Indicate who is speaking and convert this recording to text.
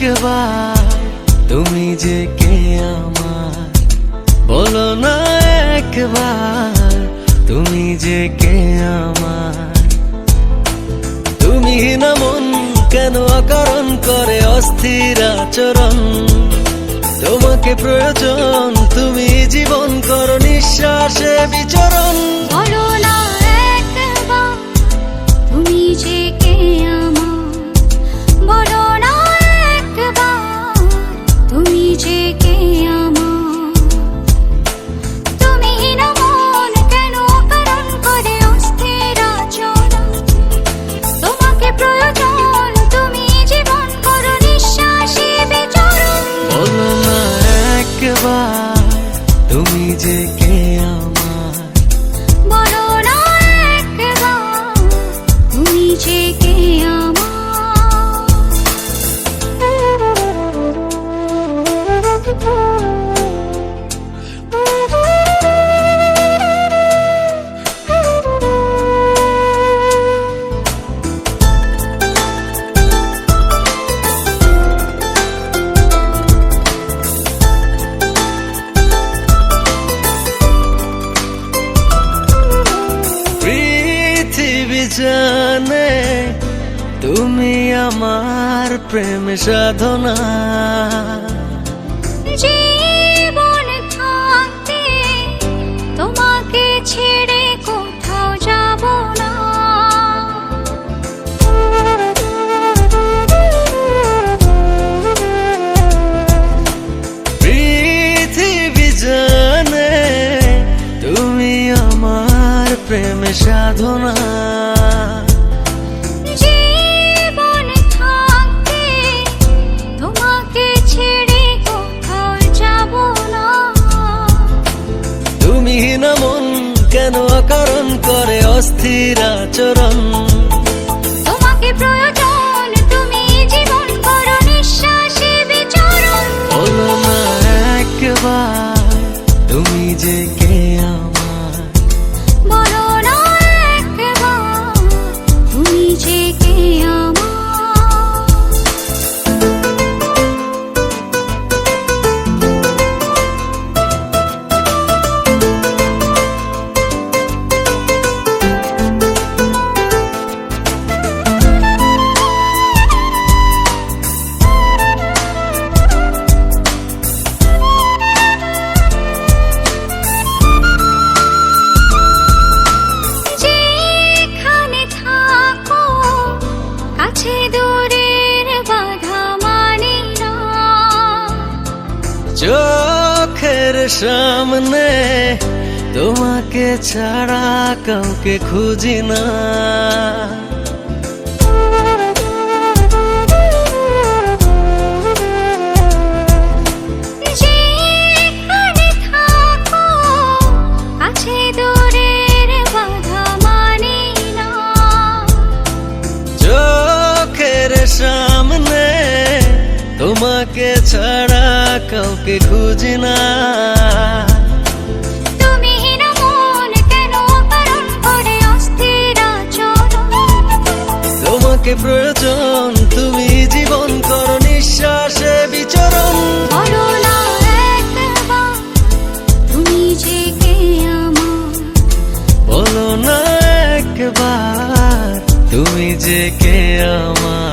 Speaker 1: একবার তুমি যে কে আমার, বলো না একবার তুমি যে কে আমার। তুমি না মন কেন অকারণ করে অস্থির আচরণ, তোমাকে প্রয়োজন তুমি জীবন করো নিঃশ্বাসে বিচরণ।
Speaker 2: বলো না একবার তুমি যে কে আমার, বলো না একবার তুমি যে কে আমার। তুমি না মন কেন অকারণ করে অস্থির আচরণ, তোমাকে প্রয়োজন তুমি জীবন করো নিঃশ্বাসে বিচরণ।
Speaker 1: বলো না একবার তুমি যে কে আমার,
Speaker 2: বলো না একবার তুমি যে কে আমার।
Speaker 1: পৃথিবী জানে তুমি আমার প্রেম সাধনা,
Speaker 2: জীবন থাকতে তোমাকে ছেড়ে কোথাও যাব না।
Speaker 1: পৃথিবী জানে তুমি আমার প্রেম সাধনা,
Speaker 2: জীবন থাকতে তোমাকে ছেড়ে কোথাও যাব না।
Speaker 1: তুমি না মন কেন অকারণ করে অস্থির আচরণ,
Speaker 2: তোমাকে প্রয়োজন তুমি জীবন করো নিঃশ্বাসে বিচরণ।
Speaker 1: বলো না একবার তুমি যে কে আমার,
Speaker 2: বলো না একবার তুমি যে কে আমার। যেখানে থাকো কাছে দূরের বাধা মানি না,
Speaker 1: চোখের সামনে তোমাকে ছাড়া কাউকে খুঁজি না।
Speaker 2: যেখানে থাকো কাছে দূরের বাধা মানি না,
Speaker 1: চোখের সামনে তোমাকে ছাড়া কাউকে খুঁজি না।
Speaker 2: তুমি না মন কেন অকারণ করে অস্থির আচরণ,
Speaker 1: তোমাকে প্রয়োজন তুমি জীবন করো নিঃশ্বাসে বিচরণ।
Speaker 2: বলো না একবার তুমি যে কে আমার,
Speaker 1: বলো না একবার তুমি যে কে আমার।